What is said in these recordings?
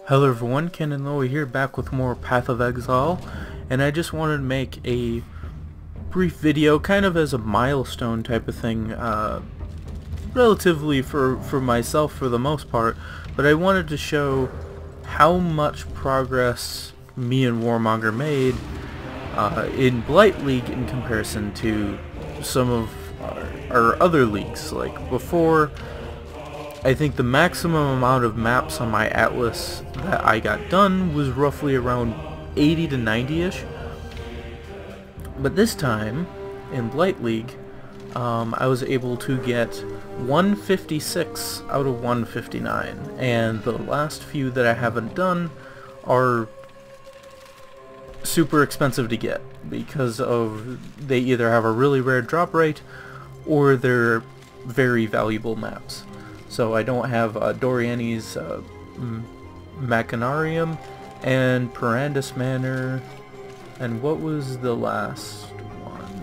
Hello everyone, Ken and Loa here, back with more Path of Exile, and I just wanted to make a brief video, kind of as a milestone type of thing, relatively for myself for the most part, but I wanted to show how much progress me and Warmonger made in Blight League in comparison to some of our other leagues. Like before, I think the maximum amount of maps on my atlas that I got done was roughly around 80 to 90-ish. But this time, in Blight League, I was able to get 156 out of 159. And the last few that I haven't done are super expensive to get because of they either have a really rare drop rate or they're very valuable maps. So I don't have Doriani's Machinarium and Perandus Manor, and what was the last one?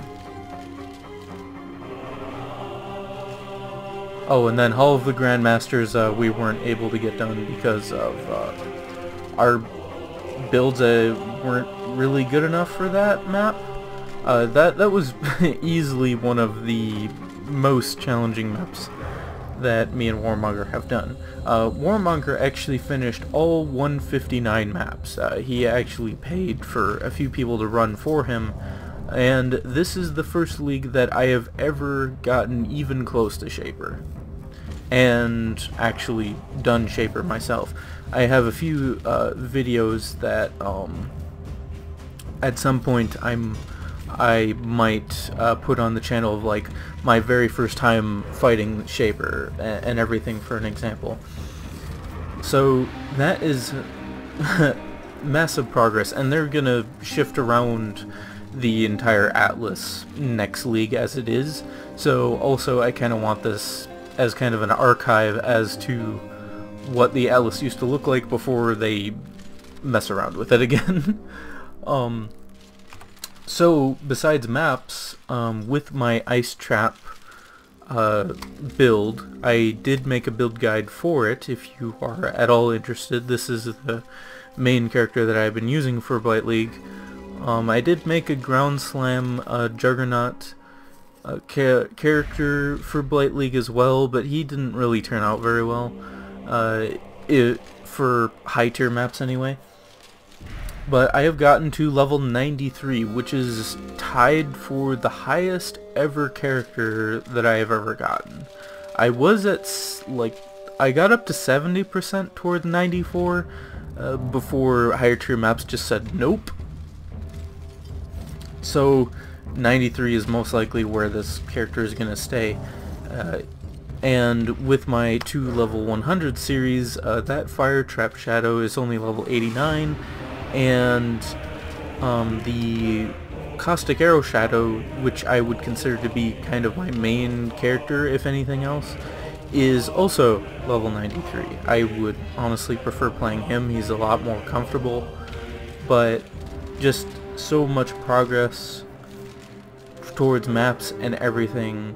Oh, and then Hall of the Grandmasters we weren't able to get done because of our builds weren't really good enough for that map. That was easily one of the most challenging maps that me and Warmonger have done. Warmonger actually finished all 159 maps. He actually paid for a few people to run for him, and this is the first league that I have ever gotten even close to Shaper, and actually done Shaper myself. I have a few videos that at some point I might put on the channel of like my very first time fighting Shaper and everything for an example. So that is massive progress, and they're gonna shift around the entire Atlas next league as it is. So also I kind of want this as kind of an archive as to what the Atlas used to look like before they mess around with it again. So, besides maps, with my ice trap build, I did make a build guide for it. If you are at all interested, this is the main character that I've been using for Blight League. I did make a Ground Slam Juggernaut character for Blight League as well, but he didn't really turn out very well, for high tier maps anyway. But I have gotten to level 93, which is tied for the highest ever character that I have ever gotten. I was at, I got up to 70% toward 94, before higher tier maps just said nope. So 93 is most likely where this character is going to stay. And with my 2 level 100 series, that Fire Trap Shadow is only level 89. And the Caustic Arrow Shadow, which I would consider to be kind of my main character if anything else, is also level 93. I would honestly prefer playing him. He's a lot more comfortable, but just so much progress towards maps and everything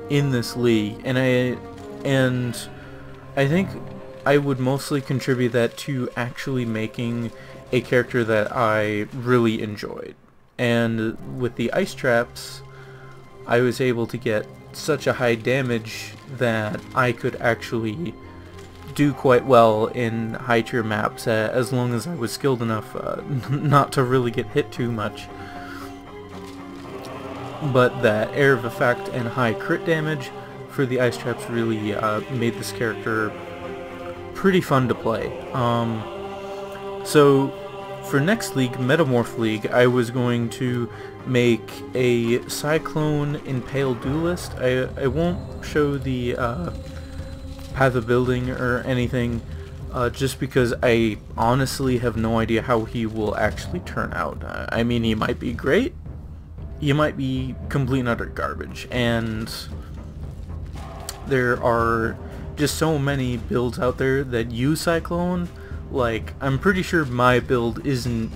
in this league, and I think I would mostly contribute that to actually making a character that I really enjoyed. And with the ice traps, I was able to get such a high damage that I could actually do quite well in high tier maps, as long as I was skilled enough not to really get hit too much. But that air of effect and high crit damage for the ice traps really made this character pretty fun to play. So for next league, Meta-morph League, I was going to make a Cyclone Impale Duelist. I won't show the path of building or anything, just because I honestly have no idea how he will actually turn out. I mean, he might be great, he might be complete and utter garbage, and there are just so many builds out there that use Cyclone. Like, I'm pretty sure my build isn't...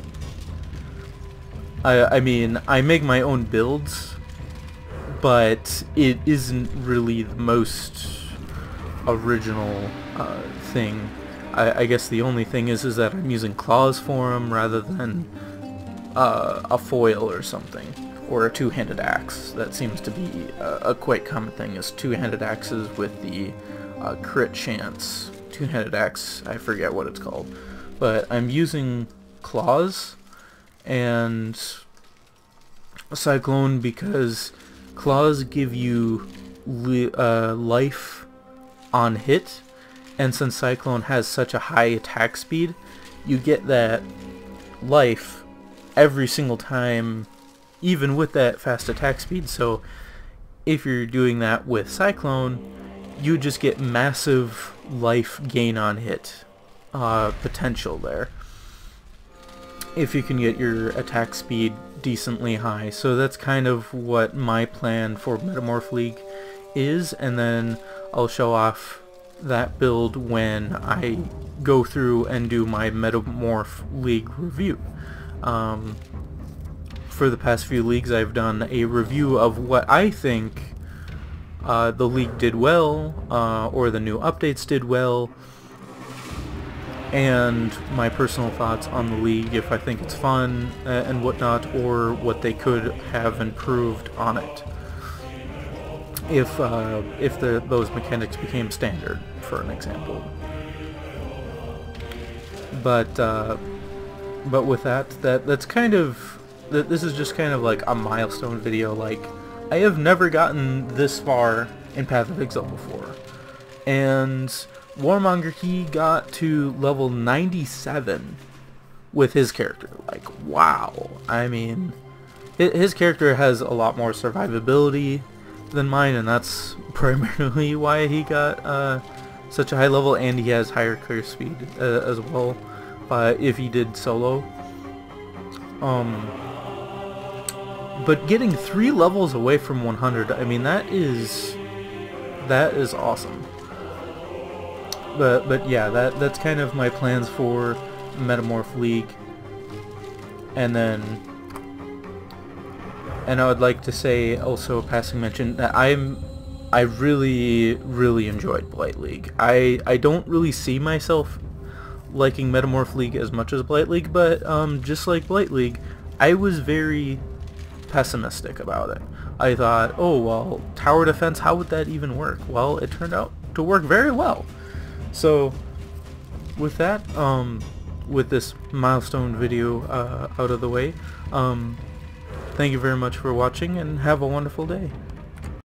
I mean, I make my own builds, but it isn't really the most original thing. I guess the only thing is that I'm using claws for them rather than a foil or something, or a two-handed axe. That seems to be a quite common thing, is two-handed axes with the crit chance. Two-handed axe, I forget what it's called. But I'm using claws and Cyclone because claws give you life on hit, and since Cyclone has such a high attack speed, you get that life every single time, even with that fast attack speed. So if you're doing that with Cyclone, you just get massive life gain on hit potential there, if you can get your attack speed decently high. So that's kind of what my plan for Meta-morph League is, and then I'll show off that build when I go through and do my Meta-morph League review. For the past few leagues I've done a review of what I think the league did well, or the new updates did well, and my personal thoughts on the league, if I think it's fun and whatnot, or what they could have improved on it if those mechanics became standard, for an example. But with that's kind of, this is just kind of like a milestone video. Like, I have never gotten this far in Path of Exile before, and Warmonger, he got to level 97 with his character. Like, wow. I mean, his character has a lot more survivability than mine, and that's primarily why he got such a high level, and he has higher clear speed as well, if he did solo. But getting 3 levels away from 100, I mean, that is awesome. But yeah, that's kind of my plans for Meta-morph League. And I would like to say also, a passing mention, that I really enjoyed Blight League. I don't really see myself liking Meta-morph League as much as Blight League, but just like Blight League, I was very pessimistic about it. I thought, oh well, tower defense, how would that even work? Well, it turned out to work very well. So with that, with this milestone video out of the way, thank you very much for watching, and have a wonderful day.